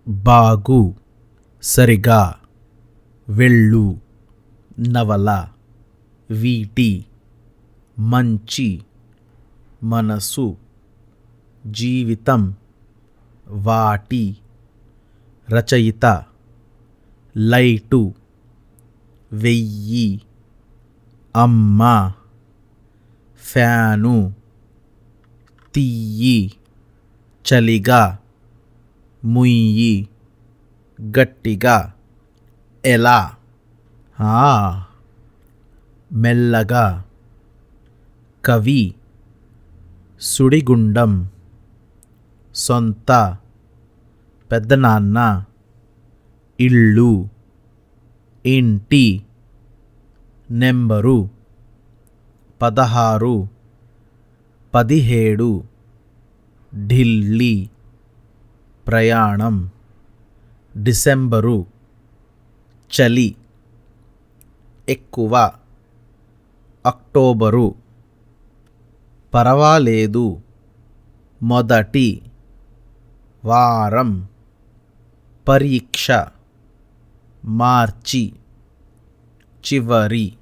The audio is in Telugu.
బాగు సరిగా వెళ్ళు నవల వీటి మంచి మనసు జీవితం వాటి రచయిత లైటు వెయ్యి అమ్మ ఫ్యాను తీయి చలిగా ముయ్యి గట్టిగా ఎలా మెల్లగా కవి సుడిగుండం సొంత పెద్దనాన్న ఇల్లు ఇంటి నెంబరు 16 17 ఢిల్లీ ప్రయాణం డిసెంబరు చలి ఎక్కువ అక్టోబరు పర్వాలేదు మొదటి వారం పరీక్ష మార్చి చివరి